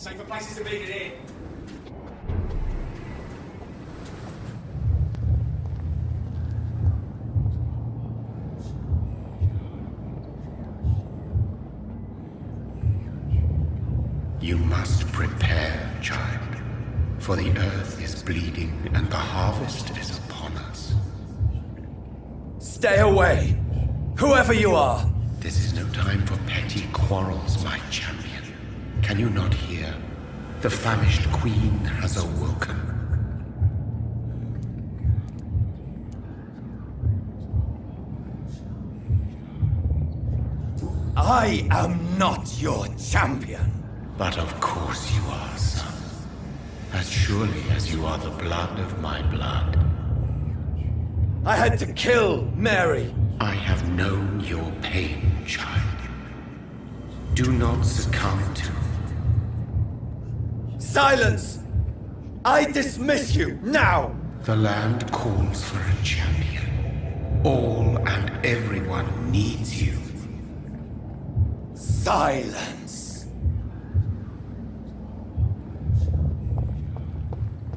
Safer places to be than here. You must prepare, child, for the earth is bleeding and the harvest is upon us. Stay away! Whoever you are! This is no time for petty quarrels, my champion. Can you not hear? The famished queen has awoken. I am not your champion. But of course you are, son. As surely as you are the blood of my blood. I had to kill Mary. I have known your pain, child. Do not succumb to... Silence! I dismiss you, now! The land calls for a champion. All and everyone needs you. Silence!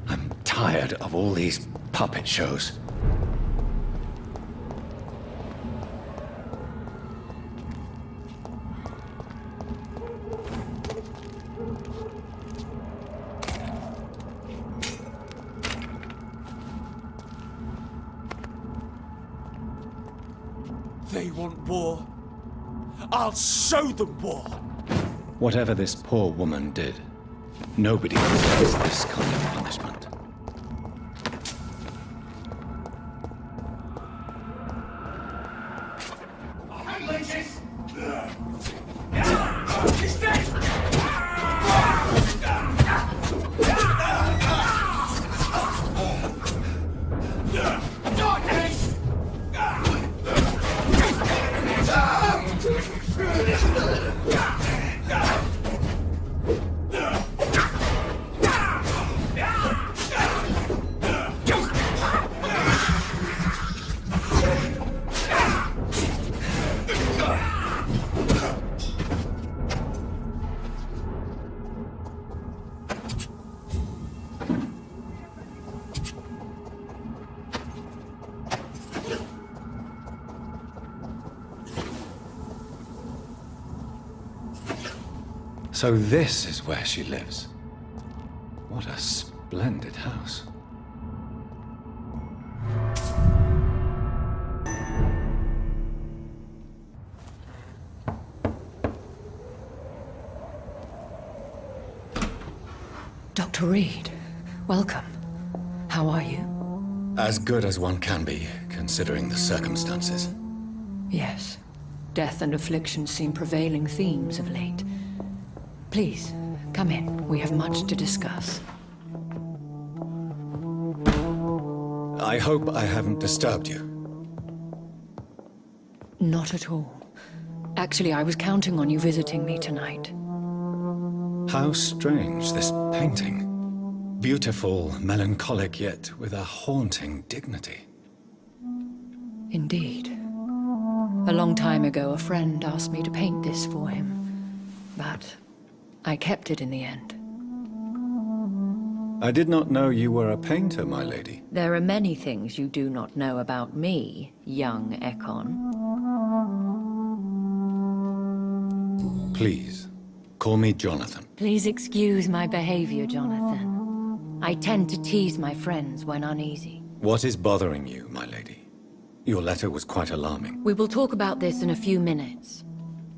I'm tired of all these puppet shows. They want war. I'll show them war. Whatever this poor woman did, nobody deserves this kind of punishment. He's dead! So this is where she lives. What a splendid house. Dr. Reed, welcome. How are you? As good as one can be, considering the circumstances. Yes. Death and affliction seem prevailing themes of late. Please, come in. We have much to discuss. I hope I haven't disturbed you. Not at all. Actually, I was counting on you visiting me tonight. How strange, this painting. Beautiful, melancholic, yet with a haunting dignity. Indeed. A long time ago, a friend asked me to paint this for him. But I kept it in the end. I did not know you were a painter, my lady. There are many things you do not know about me, young Ekon. Please, call me Jonathan. Please excuse my behavior, Jonathan. I tend to tease my friends when uneasy. What is bothering you, my lady? Your letter was quite alarming. We will talk about this in a few minutes.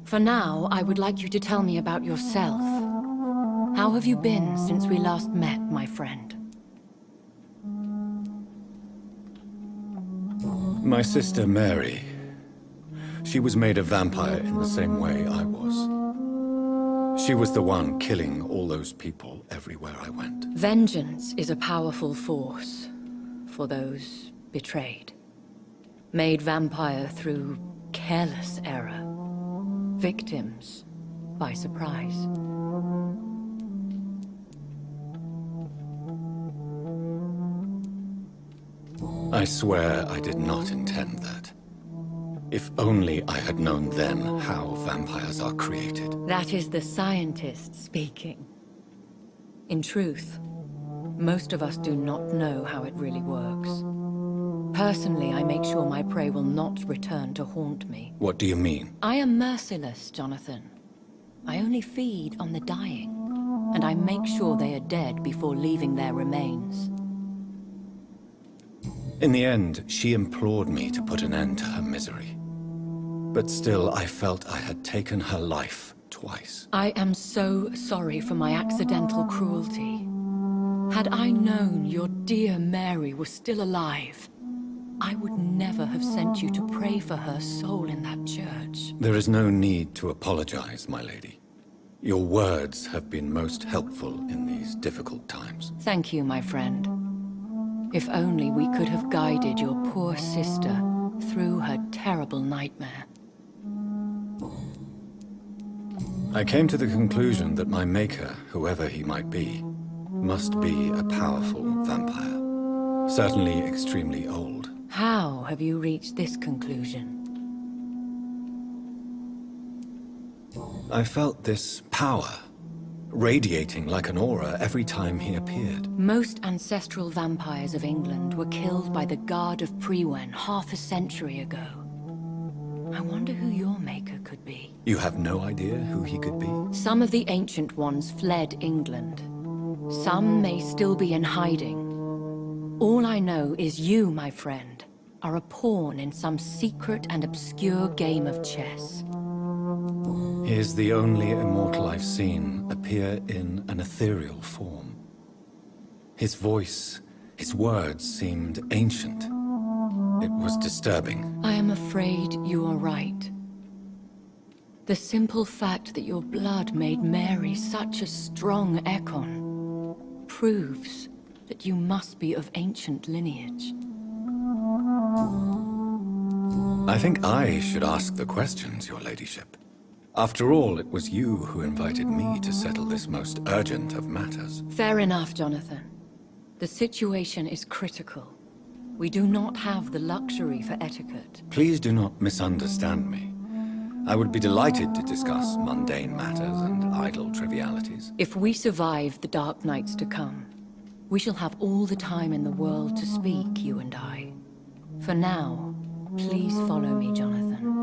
For now, I would like you to tell me about yourself. How have you been since we last met, my friend? My sister Mary. She was made a vampire in the same way I was. She was the one killing all those people everywhere I went. Vengeance is a powerful force for those betrayed. Made vampire through careless error. Victims by surprise. I swear I did not intend that. If only I had known then how vampires are created. That is the scientist speaking. In truth, most of us do not know how it really works. Personally, I make sure my prey will not return to haunt me. What do you mean? I am merciless, Jonathan. I only feed on the dying, and I make sure they are dead before leaving their remains. In the end, she implored me to put an end to her misery. But still, I felt I had taken her life twice. I am so sorry for my accidental cruelty. Had I known your dear Mary was still alive, I would never have sent you to pray for her soul in that church. There is no need to apologize, my lady. Your words have been most helpful in these difficult times. Thank you, my friend. If only we could have guided your poor sister through her terrible nightmare. I came to the conclusion that my maker, whoever he might be, must be a powerful vampire. Certainly extremely old. How have you reached this conclusion? I felt this power, radiating like an aura every time he appeared. Most ancestral vampires of England were killed by the Guard of Priwen half a century ago. I wonder who your maker could be. You have no idea who he could be? Some of the Ancient Ones fled England. Some may still be in hiding. All I know is you, my friend, are a pawn in some secret and obscure game of chess. He is the only immortal I've seen appear in an ethereal form. His voice, his words seemed ancient. It was disturbing. I am afraid you are right. The simple fact that your blood made Mary such a strong Ekon proves that you must be of ancient lineage. I think I should ask the questions, your ladyship. After all, it was you who invited me to settle this most urgent of matters. Fair enough, Jonathan. The situation is critical. We do not have the luxury for etiquette. Please do not misunderstand me. I would be delighted to discuss mundane matters and idle trivialities. If we survive the dark nights to come, we shall have all the time in the world to speak, you and I. For now, please follow me, Jonathan.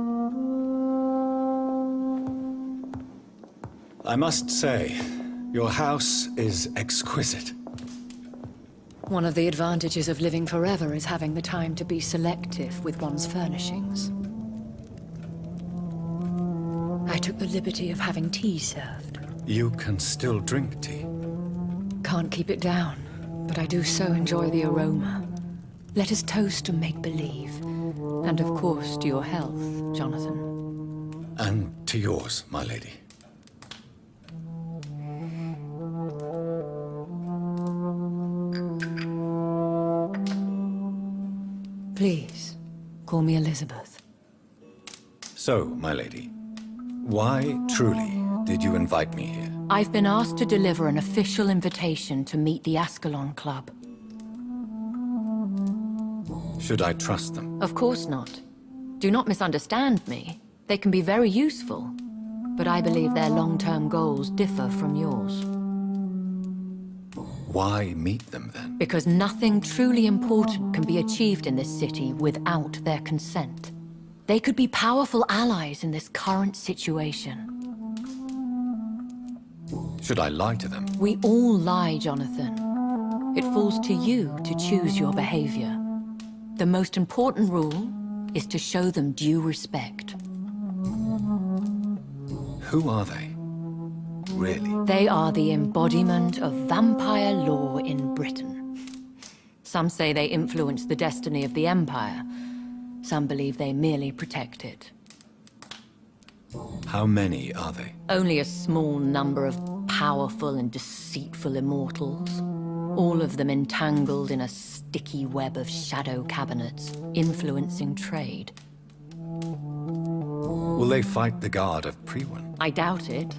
I must say, your house is exquisite. One of the advantages of living forever is having the time to be selective with one's furnishings. I took the liberty of having tea served. You can still drink tea. Can't keep it down, but I do so enjoy the aroma. Let us toast to make-believe. And of course to your health, Jonathan. And to yours, my lady. Please, call me Elizabeth. So, my lady, why truly did you invite me here? I've been asked to deliver an official invitation to meet the Ascalon Club. Should I trust them? Of course not. Do not misunderstand me. They can be very useful, but I believe their long-term goals differ from yours. Why meet them then? Because nothing truly important can be achieved in this city without their consent. They could be powerful allies in this current situation. Should I lie to them? We all lie, Jonathan. It falls to you to choose your behavior. The most important rule is to show them due respect. Who are they? Really? They are the embodiment of vampire law in Britain. Some say they influence the destiny of the Empire. Some believe they merely protect it. How many are they? Only a small number of powerful and deceitful immortals. All of them entangled in a sticky web of shadow cabinets, influencing trade. Will they fight the Guard of Priwen? I doubt it.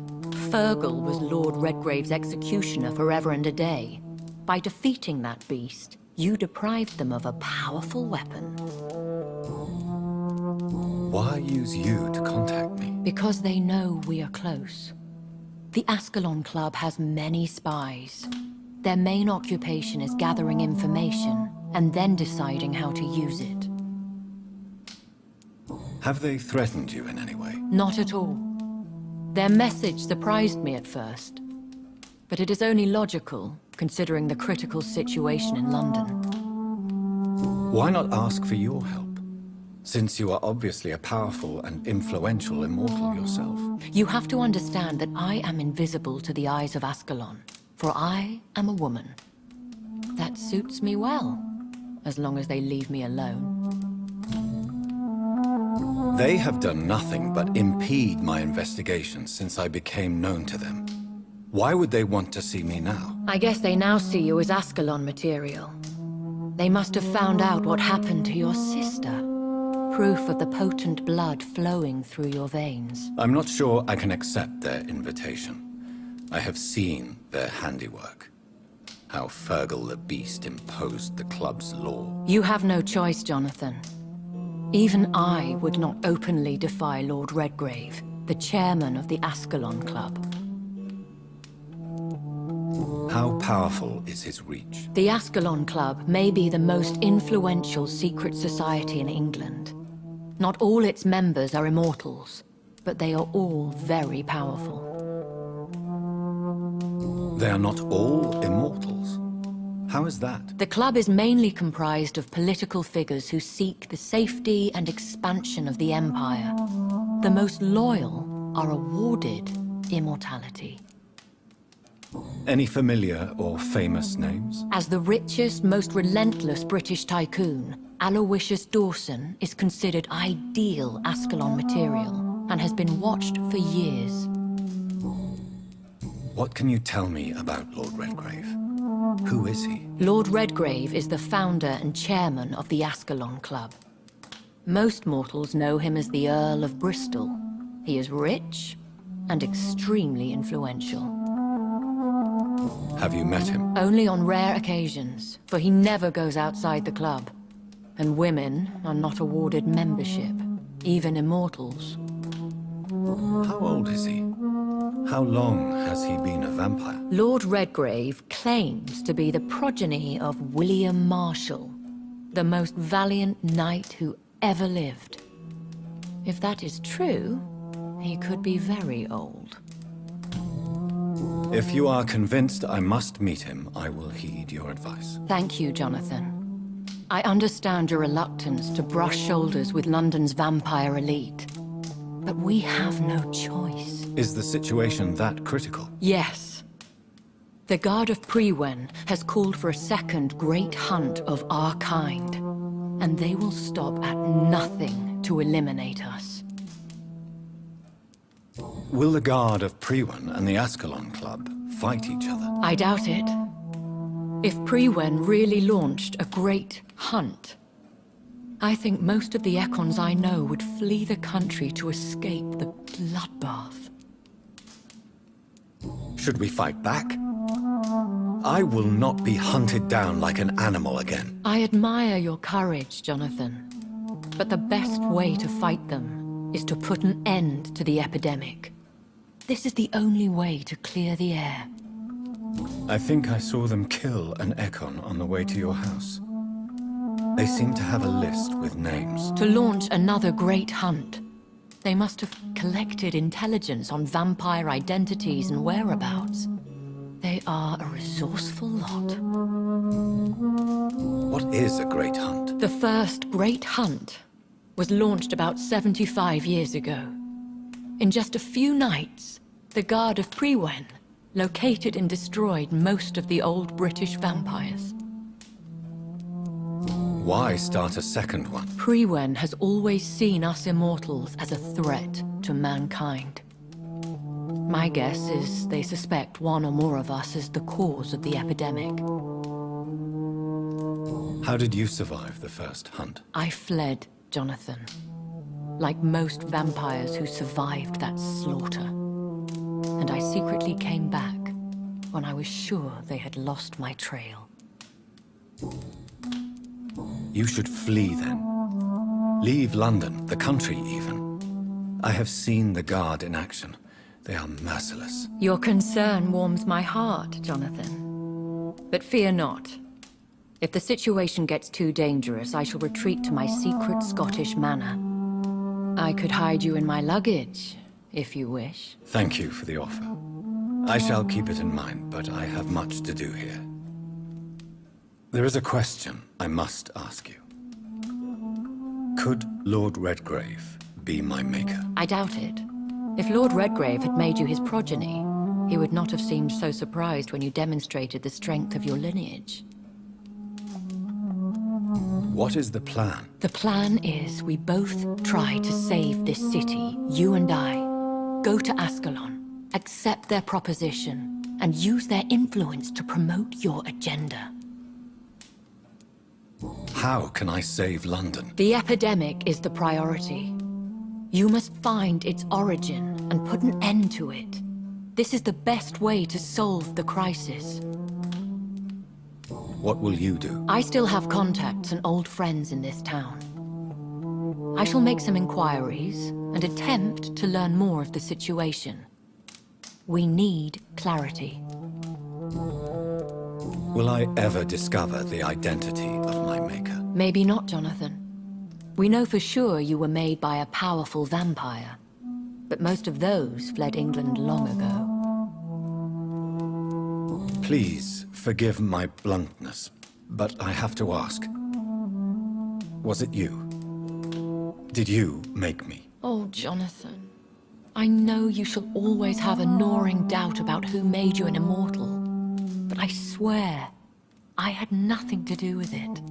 Fergal was Lord Redgrave's executioner forever and a day. By defeating that beast, you deprived them of a powerful weapon. Why use you to contact me? Because they know we are close. The Ascalon Club has many spies. Their main occupation is gathering information and then deciding how to use it. Have they threatened you in any way? Not at all. Their message surprised me at first, but it is only logical, considering the critical situation in London. Why not ask for your help? Since you are obviously a powerful and influential immortal yourself. You have to understand that I am invisible to the eyes of Ascalon, for I am a woman. That suits me well, as long as they leave me alone. They have done nothing but impede my investigation since I became known to them. Why would they want to see me now? I guess they now see you as Ascalon material. They must have found out what happened to your sister. Proof of the potent blood flowing through your veins. I'm not sure I can accept their invitation. I have seen their handiwork. How Fergal the Beast imposed the club's law. You have no choice, Jonathan. Even I would not openly defy Lord Redgrave, the chairman of the Ascalon Club. How powerful is his reach? The Ascalon Club may be the most influential secret society in England. Not all its members are immortals, but they are all very powerful. They are not all immortals. How is that? The club is mainly comprised of political figures who seek the safety and expansion of the Empire. The most loyal are awarded immortality. Any familiar or famous names? As the richest, most relentless British tycoon, Aloysius Dawson is considered ideal Ascalon material and has been watched for years. What can you tell me about Lord Redgrave? Who is he? Lord Redgrave is the founder and chairman of the Ascalon Club. Most mortals know him as the Earl of Bristol. He is rich and extremely influential. Have you met him? Only on rare occasions, for he never goes outside the club. And women are not awarded membership, even immortals. How old is he? How long has he been a vampire? Lord Redgrave claims to be the progeny of William Marshall, the most valiant knight who ever lived. If that is true, he could be very old. If you are convinced I must meet him, I will heed your advice. Thank you, Jonathan. I understand your reluctance to brush shoulders with London's vampire elite. But we have no choice. Is the situation that critical? Yes. The Guard of Prewen has called for a second great hunt of our kind. And they will stop at nothing to eliminate us. Will the Guard of Prewen and the Ascalon Club fight each other? I doubt it. If Prewen really launched a great hunt, I think most of the Ekons I know would flee the country to escape the bloodbath. Should we fight back? I will not be hunted down like an animal again. I admire your courage, Jonathan. But the best way to fight them is to put an end to the epidemic. This is the only way to clear the air. I think I saw them kill an Ekon on the way to your house. They seem to have a list with names. To launch another great hunt, they must have collected intelligence on vampire identities and whereabouts. They are a resourceful lot. What is a great hunt? The first great hunt was launched about 75 years ago. In just a few nights, the Guard of Prewen located and destroyed most of the old British vampires. Why start a second one? Prewen has always seen us immortals as a threat to mankind. My guess is they suspect one or more of us as the cause of the epidemic. How did you survive the first hunt? I fled, Jonathan. Like most vampires who survived that slaughter. And I secretly came back when I was sure they had lost my trail. You should flee then. Leave London, the country even. I have seen the Guard in action. They are merciless. Your concern warms my heart, Jonathan. But fear not. If the situation gets too dangerous, I shall retreat to my secret Scottish manor. I could hide you in my luggage, if you wish. Thank you for the offer. I shall keep it in mind, but I have much to do here. There is a question I must ask you. Could Lord Redgrave be my maker? I doubt it. If Lord Redgrave had made you his progeny, he would not have seemed so surprised when you demonstrated the strength of your lineage. What is the plan? The plan is we both try to save this city, you and I. Go to Ascalon, accept their proposition, and use their influence to promote your agenda. How can I save London? The epidemic is the priority. You must find its origin and put an end to it. This is the best way to solve the crisis. What will you do? I still have contacts and old friends in this town. I shall make some inquiries and attempt to learn more of the situation. We need clarity. Will I ever discover the identity of my maker? Maybe not, Jonathan. We know for sure you were made by a powerful vampire, but most of those fled England long ago. Please forgive my bluntness, but I have to ask. Was it you? Did you make me? Oh, Jonathan. I know you shall always have a gnawing doubt about who made you an immortal, but I swear, I had nothing to do with it.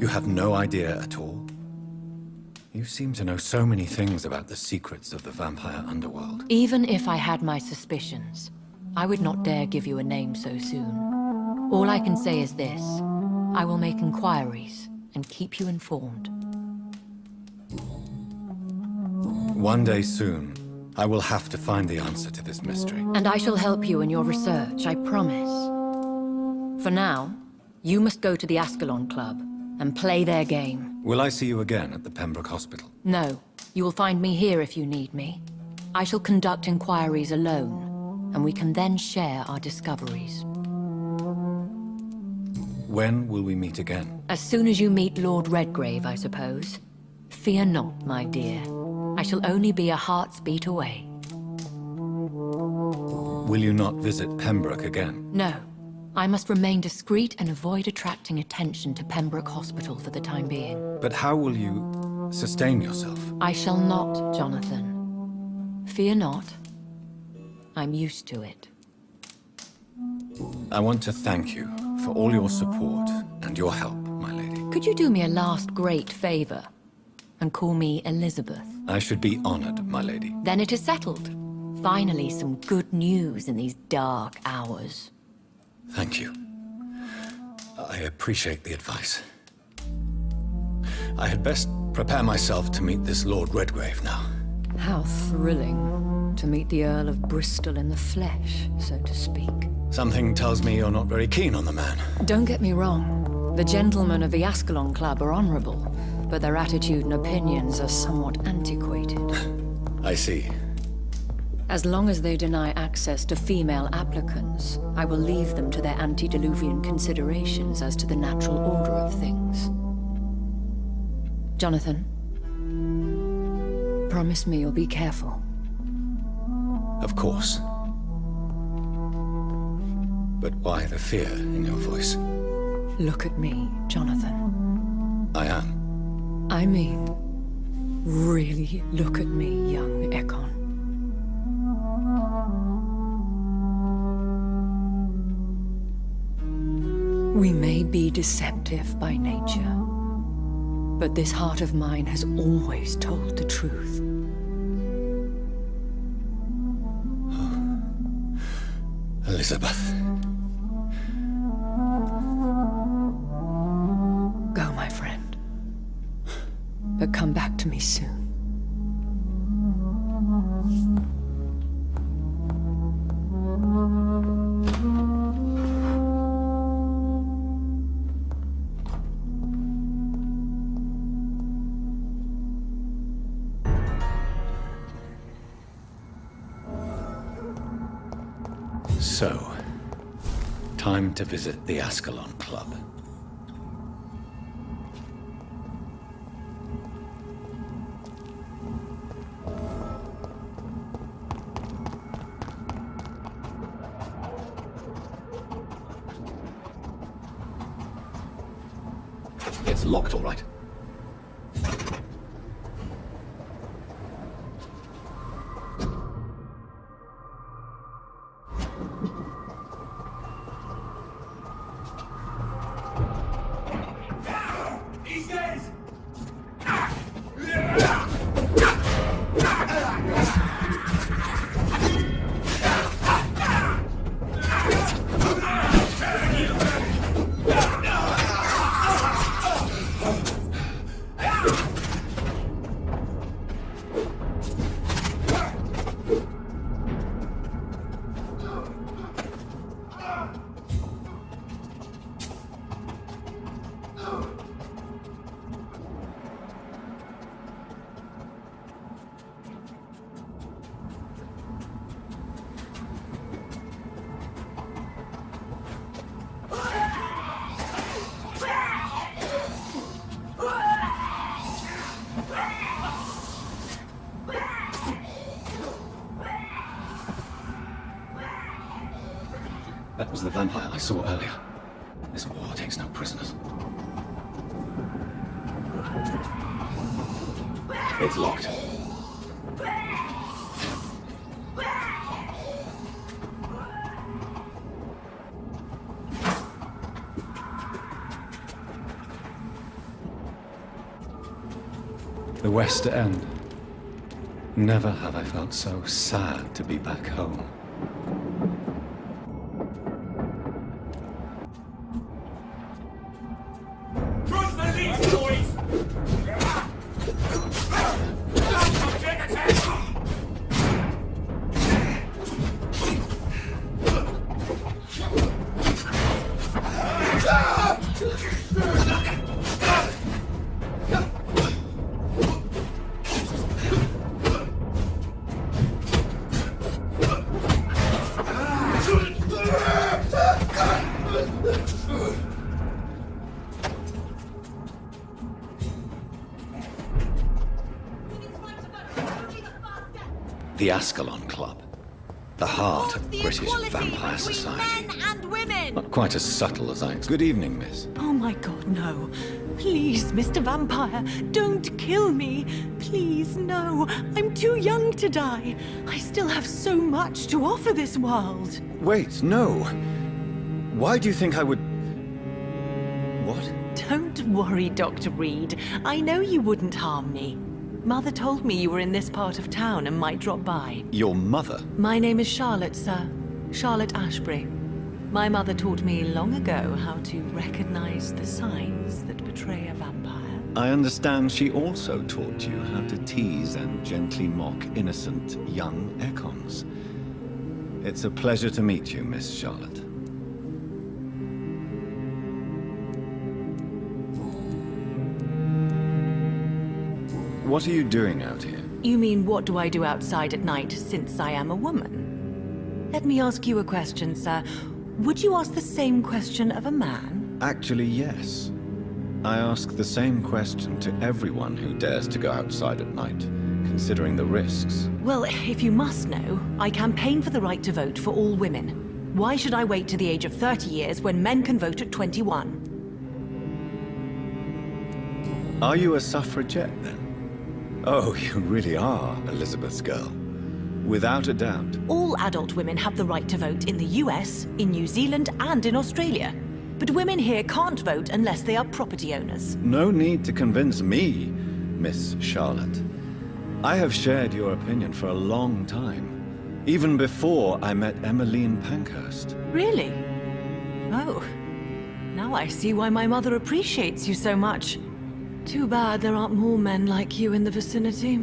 You have no idea at all? You seem to know so many things about the secrets of the vampire underworld. Even if I had my suspicions, I would not dare give you a name so soon. All I can say is this: I will make inquiries and keep you informed. One day soon, I will have to find the answer to this mystery. And I shall help you in your research, I promise. For now, you must go to the Ascalon Club and play their game. Will I see you again at the Pembroke Hospital? No, you will find me here if you need me. I shall conduct inquiries alone, and we can then share our discoveries. When will we meet again? As soon as you meet Lord Redgrave, I suppose. Fear not, my dear. I shall only be a heart's beat away. Will you not visit Pembroke again? No. I must remain discreet and avoid attracting attention to Pembroke Hospital for the time being. But how will you sustain yourself? I shall not, Jonathan. Fear not. I'm used to it. I want to thank you for all your support and your help, my lady. Could you do me a last great favor and call me Elizabeth? I should be honored, my lady. Then it is settled. Finally, some good news in these dark hours. Thank you. I appreciate the advice. I had best prepare myself to meet this Lord Redgrave now. How thrilling to meet the Earl of Bristol in the flesh, so to speak. Something tells me you're not very keen on the man. Don't get me wrong. The gentlemen of the Ascalon Club are honorable, but their attitude and opinions are somewhat antiquated. I see. As long as they deny access to female applicants, I will leave them to their antediluvian considerations as to the natural order of things. Jonathan, promise me you'll be careful. Of course. But why the fear in your voice? Look at me, Jonathan. I am. I mean, really look at me, young Ekon. We may be deceptive by nature, but this heart of mine has always told the truth. Elizabeth. Go, my friend. But come back to me soon. So, time to visit the Ascalon Club. It's locked, all right. That was the vampire I saw earlier. This war takes no prisoners. It's locked. The West End. Never have I felt so sad to be back home. The Ascalon Club. The heart of British vampire society. Men and women! Not quite as subtle as I expected. Good evening, miss. Oh my god, no. Please, Mr. Vampire, don't kill me. Please, no. I'm too young to die. I still have so much to offer this world. Wait, no. Why do you think I would... What? Don't worry, Dr. Reed. I know you wouldn't harm me. Mother told me you were in this part of town and might drop by. Your mother? My name is Charlotte, sir. Charlotte Ashbury. My mother taught me long ago how to recognize the signs that betray a vampire. I understand she also taught you how to tease and gently mock innocent young Ekons. It's a pleasure to meet you, Miss Charlotte. What are you doing out here? You mean what do I do outside at night since I am a woman? Let me ask you a question, sir. Would you ask the same question of a man? Actually, yes. I ask the same question to everyone who dares to go outside at night, considering the risks. Well, if you must know, I campaign for the right to vote for all women. Why should I wait to the age of 30 years when men can vote at 21? Are you a suffragette, then? Oh, you really are Elizabeth's girl. Without a doubt. All adult women have the right to vote in the US, in New Zealand, and in Australia. But women here can't vote unless they are property owners. No need to convince me, Miss Charlotte. I have shared your opinion for a long time. Even before I met Emmeline Pankhurst. Really? Oh. Now I see why my mother appreciates you so much. Too bad there aren't more men like you in the vicinity.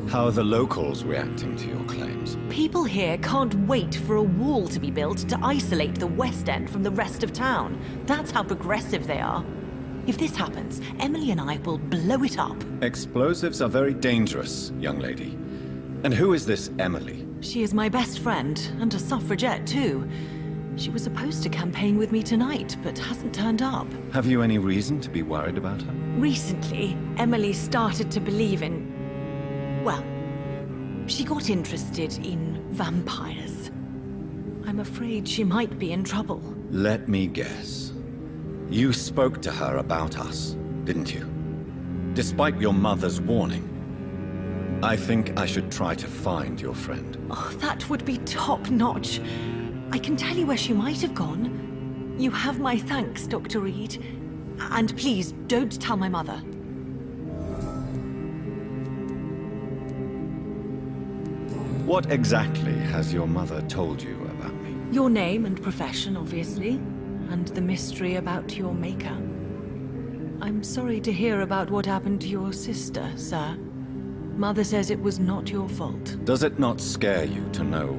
How are the locals reacting to your claims? People here can't wait for a wall to be built to isolate the West End from the rest of town. That's how progressive they are. If this happens, Emily and I will blow it up. Explosives are very dangerous, young lady. And who is this Emily? She is my best friend, and a suffragette too. She was supposed to campaign with me tonight, but hasn't turned up. Have you any reason to be worried about her? Recently, Emily started to believe in... well, she got interested in vampires. I'm afraid she might be in trouble. Let me guess. You spoke to her about us, didn't you? Despite your mother's warning. I think I should try to find your friend. Oh, that would be top-notch. I can tell you where she might have gone. You have my thanks, Dr. Reed. And please, don't tell my mother. What exactly has your mother told you about me? Your name and profession, obviously. And the mystery about your maker. I'm sorry to hear about what happened to your sister, sir. Mother says it was not your fault. Does it not scare you to know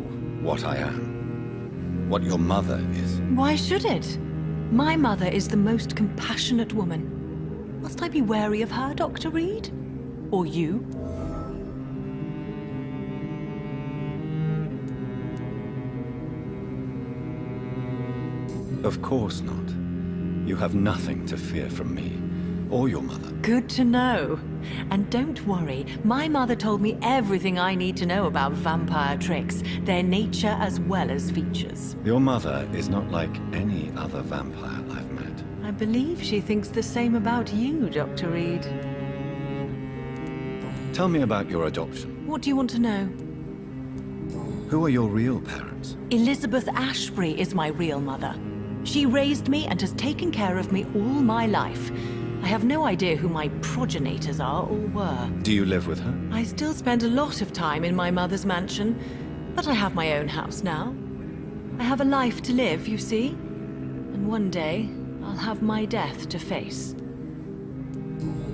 what I am? What your mother is? Why should it? My mother is the most compassionate woman. Must I be wary of her, Dr. Reed? Or you? Of course not. You have nothing to fear from me, or your mother. Good to know. And don't worry, my mother told me everything I need to know about vampire tricks, their nature as well as features. Your mother is not like any other vampire I've met. I believe she thinks the same about you, Dr. Reed. Tell me about your adoption. What do you want to know? Who are your real parents? Elizabeth Ashbury is my real mother. She raised me and has taken care of me all my life. I have no idea who my progenitors are or were. Do you live with her? I still spend a lot of time in my mother's mansion, but I have my own house now. I have a life to live, you see. And one day, I'll have my death to face.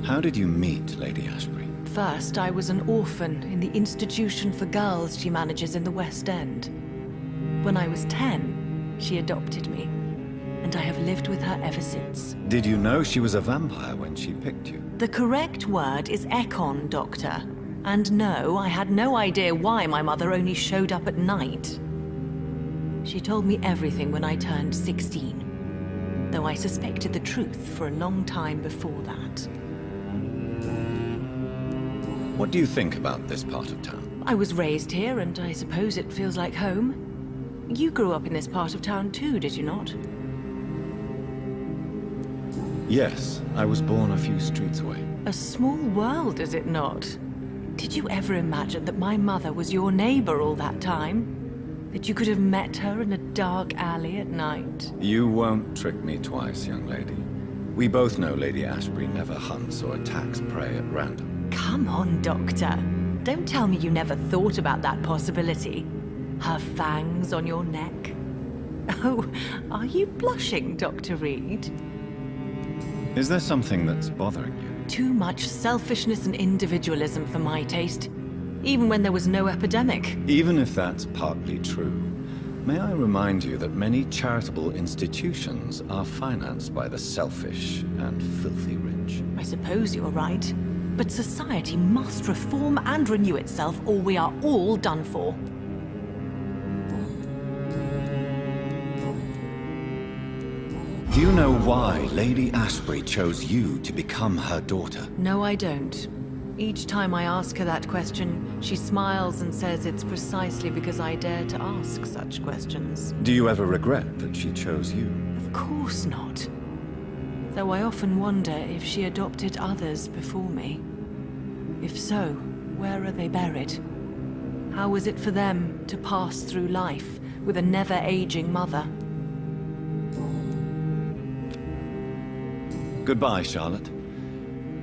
How did you meet Lady Ashbury? First, I was an orphan in the institution for girls she manages in the West End. When I was 10, she adopted me, and I have lived with her ever since. Did you know she was a vampire when she picked you? The correct word is Ekon, Doctor. And no, I had no idea why my mother only showed up at night. She told me everything when I turned 16, though I suspected the truth for a long time before that. What do you think about this part of town? I was raised here, and I suppose it feels like home. You grew up in this part of town too, did you not? Yes, I was born a few streets away. A small world, is it not? Did you ever imagine that my mother was your neighbor all that time? That you could have met her in a dark alley at night? You won't trick me twice, young lady. We both know Lady Ashbury never hunts or attacks prey at random. Come on, Doctor. Don't tell me you never thought about that possibility. Her fangs on your neck. Oh, are you blushing, Dr. Reed? Is there something that's bothering you? Too much selfishness and individualism for my taste. Even when there was no epidemic. Even if that's partly true, may I remind you that many charitable institutions are financed by the selfish and filthy rich. I suppose you're right. But society must reform and renew itself, or we are all done for. Do you know why Lady Ashbury chose you to become her daughter? No, I don't. Each time I ask her that question, she smiles and says it's precisely because I dare to ask such questions. Do you ever regret that she chose you? Of course not. Though I often wonder if she adopted others before me. If so, where are they buried? How was it for them to pass through life with a never-aging mother? Goodbye, Charlotte.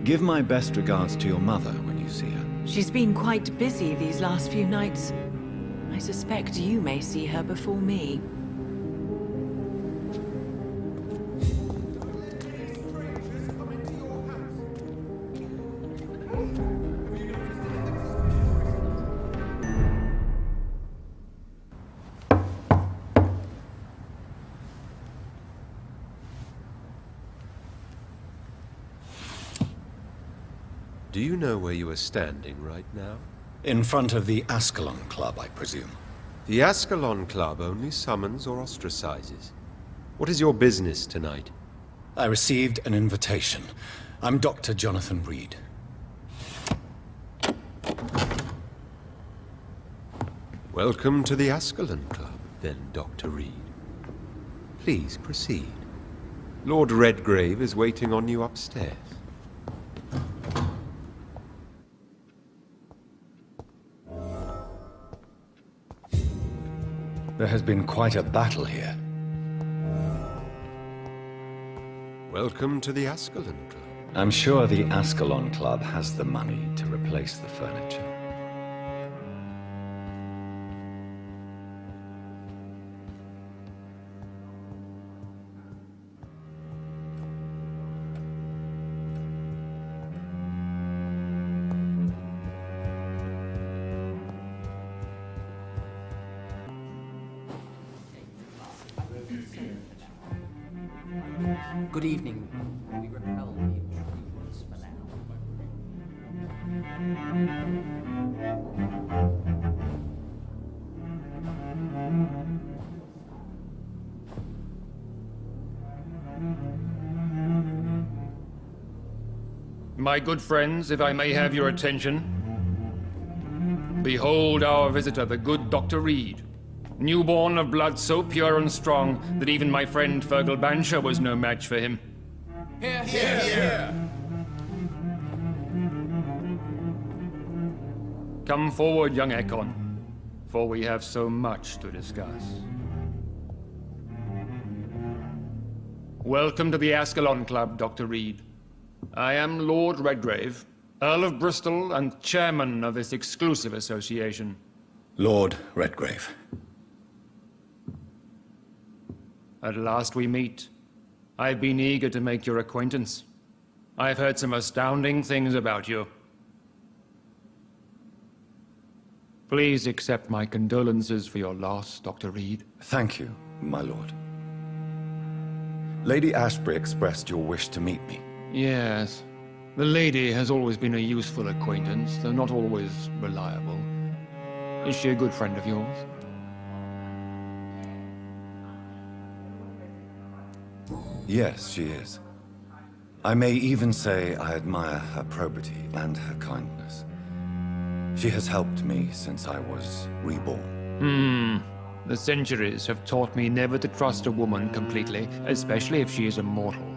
Give my best regards to your mother when you see her. She's been quite busy these last few nights. I suspect you may see her before me. Do you know where you are standing right now? In front of the Ascalon Club, I presume. The Ascalon Club only summons or ostracizes. What is your business tonight? I received an invitation. I'm Dr. Jonathan Reed. Welcome to the Ascalon Club, then, Dr. Reed. Please proceed. Lord Redgrave is waiting on you upstairs. There has been quite a battle here. Welcome to the Ascalon Club. I'm sure the Ascalon Club has the money to replace the furniture. Good evening. We repel the intruders for now. My good friends, if I may have your attention. Behold our visitor, the good Dr. Reed. Newborn of blood so pure and strong that even my friend Fergal Bansher was no match for him. Here, here, here. Come forward, young Ekon, for we have so much to discuss. Welcome to the Ascalon Club, Dr. Reed. I am Lord Redgrave, Earl of Bristol and chairman of this exclusive association. Lord Redgrave. At last we meet. I've been eager to make your acquaintance. I've heard some astounding things about you. Please accept my condolences for your loss, Dr. Reed. Thank you, my lord. Lady Ashbury expressed your wish to meet me. Yes. The lady has always been a useful acquaintance, though not always reliable. Is she a good friend of yours? Yes, she is. I may even say I admire her probity and her kindness. She has helped me since I was reborn. The centuries have taught me never to trust a woman completely, especially if she is immortal.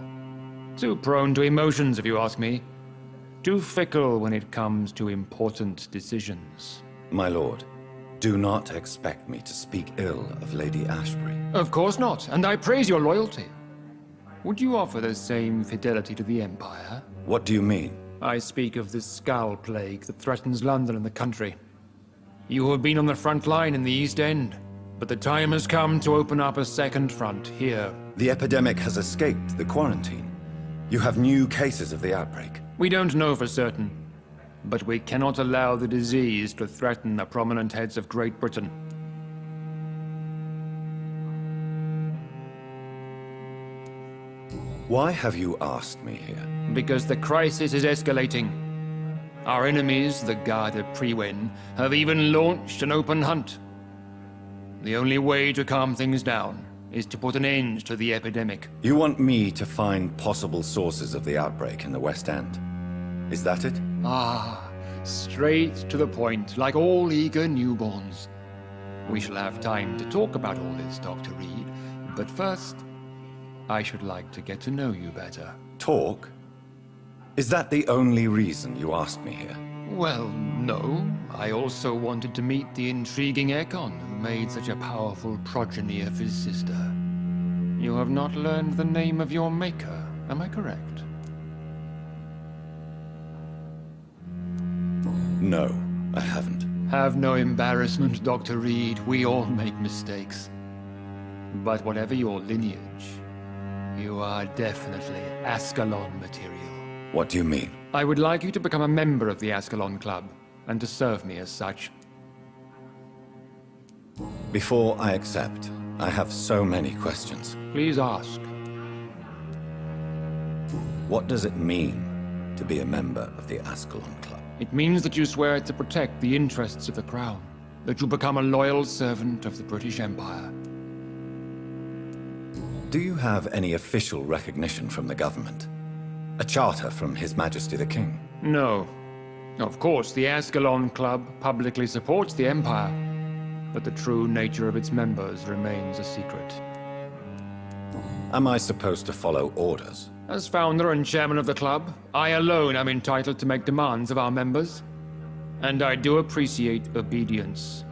Too prone to emotions, if you ask me. Too fickle when it comes to important decisions. My lord, do not expect me to speak ill of Lady Ashbury. Of course not, and I praise your loyalty. Would you offer the same fidelity to the Empire? What do you mean? I speak of the Skull Plague that threatens London and the country. You have been on the front line in the East End, but the time has come to open up a second front here. The epidemic has escaped the quarantine. You have new cases of the outbreak. We don't know for certain, but we cannot allow the disease to threaten the prominent heads of Great Britain. Why have you asked me here? Because the crisis is escalating. Our enemies, the Garda Priwen, have even launched an open hunt. The only way to calm things down is to put an end to the epidemic. You want me to find possible sources of the outbreak in the West End? Is that it? Ah, straight to the point, like all eager newborns. We shall have time to talk about all this, Dr. Reed, but first, I should like to get to know you better. Talk? Is that the only reason you asked me here? Well, no. I also wanted to meet the intriguing Ekon, who made such a powerful progeny of his sister. You have not learned the name of your maker, am I correct? No, I haven't. Have no embarrassment, Dr. Reed. We all make mistakes. But whatever your lineage, you are definitely Ascalon material. What do you mean? I would like you to become a member of the Ascalon Club, and to serve me as such. Before I accept, I have so many questions. Please ask. What does it mean to be a member of the Ascalon Club? It means that you swear to protect the interests of the Crown, that you become a loyal servant of the British Empire. Do you have any official recognition from the government? A charter from His Majesty the King? No. Of course, the Ascalon Club publicly supports the Empire, but the true nature of its members remains a secret. Am I supposed to follow orders? As founder and chairman of the club, I alone am entitled to make demands of our members, and I do appreciate obedience.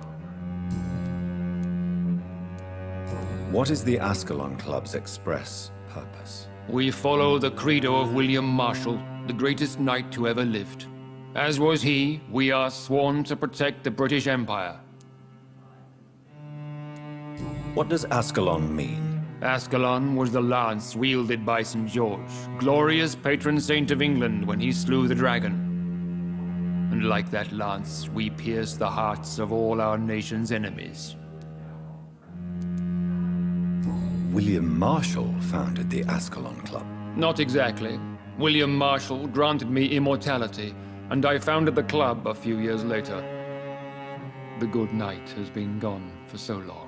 What is the Ascalon Club's express purpose? We follow the credo of William Marshall, the greatest knight who ever lived. As was he, we are sworn to protect the British Empire. What does Ascalon mean? Ascalon was the lance wielded by St. George, glorious patron saint of England when he slew the dragon. And like that lance, we pierce the hearts of all our nation's enemies. William Marshall founded the Ascalon Club. Not exactly. William Marshall granted me immortality, and I founded the club a few years later. The good knight has been gone for so long.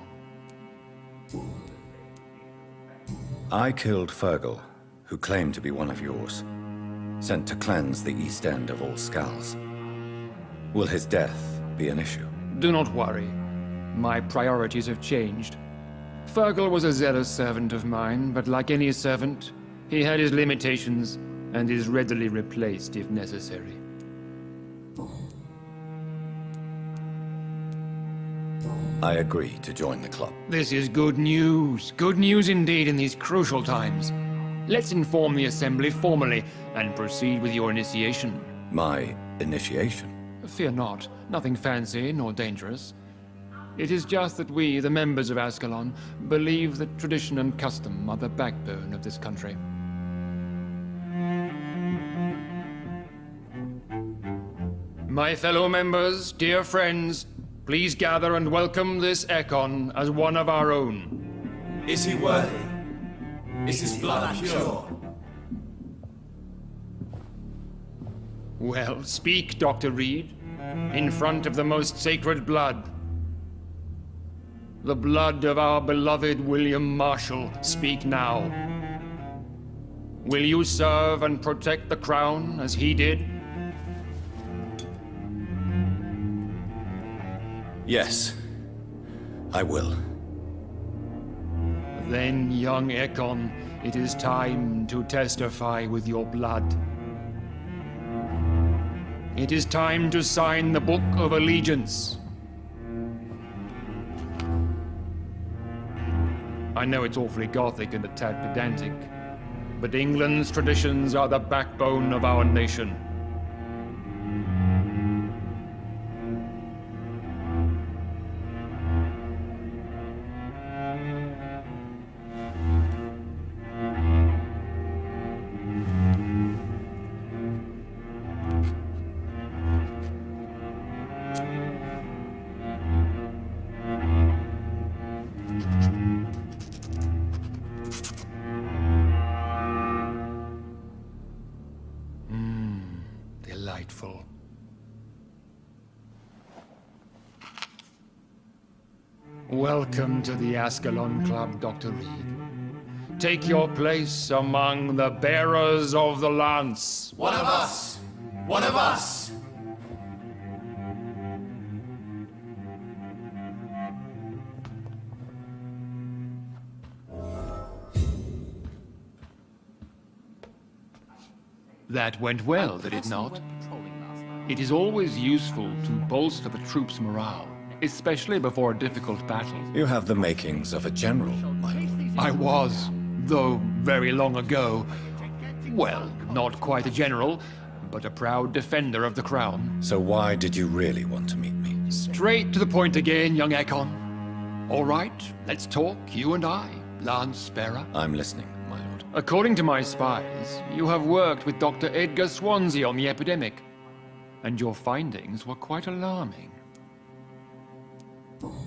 I killed Fergal, who claimed to be one of yours, sent to cleanse the East End of all Skulls. Will his death be an issue? Do not worry. My priorities have changed. Fergal was a zealous servant of mine, but like any servant, he had his limitations and is readily replaced if necessary. I agree to join the club. This is good news. Good news indeed in these crucial times. Let's inform the Assembly formally and proceed with your initiation. My initiation? Fear not. Nothing fancy nor dangerous. It is just that we, the members of Ascalon, believe that tradition and custom are the backbone of this country. My fellow members, dear friends, please gather and welcome this Ekon as one of our own. Is he worthy? Is his blood pure? Well, speak, Dr. Reed, in front of the most sacred blood. The blood of our beloved William Marshall, speak now. Will you serve and protect the crown as he did? Yes, I will. Then, young Ekon, it is time to testify with your blood. It is time to sign the Book of Allegiance. I know it's awfully gothic and a tad pedantic, but England's traditions are the backbone of our nation. Delightful. Welcome to the Ascalon Club, Dr. Reed. Take your place among the bearers of the lance. One of us! One of us! That went well, did it not? It is always useful to bolster the troops' morale, especially before a difficult battle. You have the makings of a general, my lord. I was, though very long ago. Well, not quite a general, but a proud defender of the crown. So why did you really want to meet me? Straight to the point again, young Ekon. All right, let's talk, you and I, Lance Bearer. I'm listening, my lord. According to my spies, you have worked with Dr. Edgar Swansea on the epidemic, and your findings were quite alarming.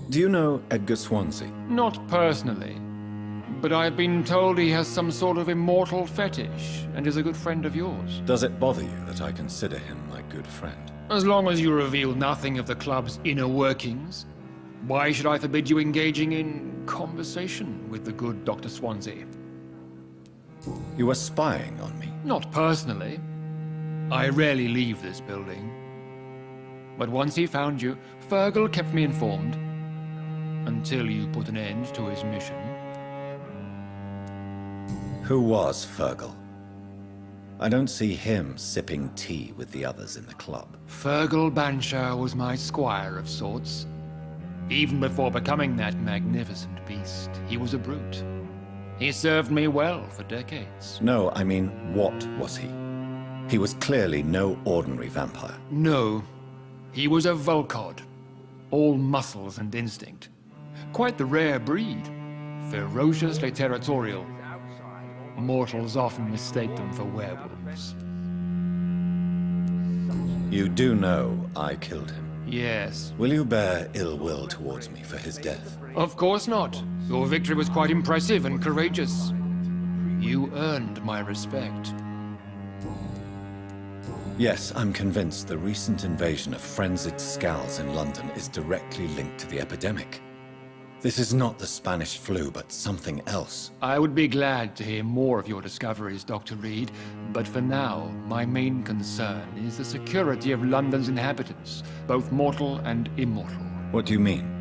Do you know Edgar Swansea? Not personally, but I've been told he has some sort of immortal fetish and is a good friend of yours. Does it bother you that I consider him my good friend? As long as you reveal nothing of the club's inner workings, why should I forbid you engaging in conversation with the good Dr. Swansea? You were spying on me. Not personally. I rarely leave this building. But once he found you, Fergal kept me informed. Until you put an end to his mission. Who was Fergal? I don't see him sipping tea with the others in the club. Fergal Banshire was my squire of sorts. Even before becoming that magnificent beast, he was a brute. He served me well for decades. No, I mean, what was he? He was clearly no ordinary vampire. No, he was a Volcod. All muscles and instinct. Quite the rare breed. Ferociously territorial. Mortals often mistake them for werewolves. You do know I killed him. Yes. Will you bear ill will towards me for his death? Of course not. Your victory was quite impressive and courageous. You earned my respect. Yes, I'm convinced the recent invasion of frenzied Skalls in London is directly linked to the epidemic. This is not the Spanish flu, but something else. I would be glad to hear more of your discoveries, Dr. Reed, but for now, my main concern is the security of London's inhabitants, both mortal and immortal. What do you mean?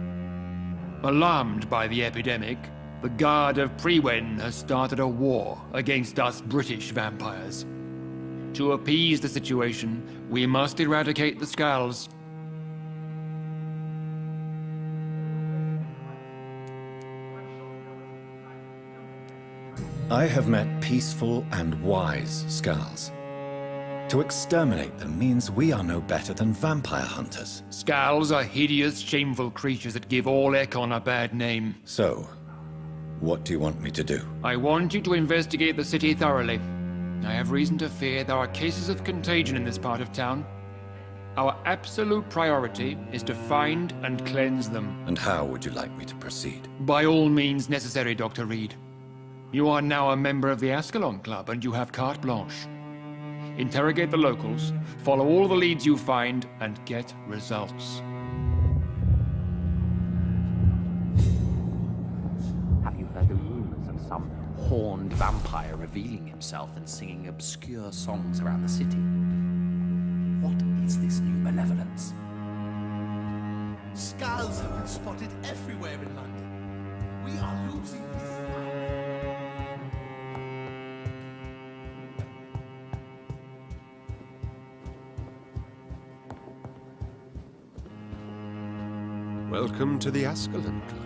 Alarmed by the epidemic, the Guard of Priwen has started a war against us British vampires. To appease the situation, we must eradicate the Skalls. I have met peaceful and wise Skalls. To exterminate them means we are no better than vampire hunters. Skalls are hideous, shameful creatures that give all Ekon a bad name. So, what do you want me to do? I want you to investigate the city thoroughly. I have reason to fear there are cases of contagion in this part of town. Our absolute priority is to find and cleanse them. And how would you like me to proceed? By all means necessary, Dr. Reed. You are now a member of the Ascalon Club, and you have carte blanche. Interrogate the locals, follow all the leads you find, and get results. Have you heard the rumors of some horned vampire revealing himself and singing obscure songs around the city? What is this new malevolence? Skulls have been spotted everywhere in London. We are losing this fight. Welcome to the Ascalon Club.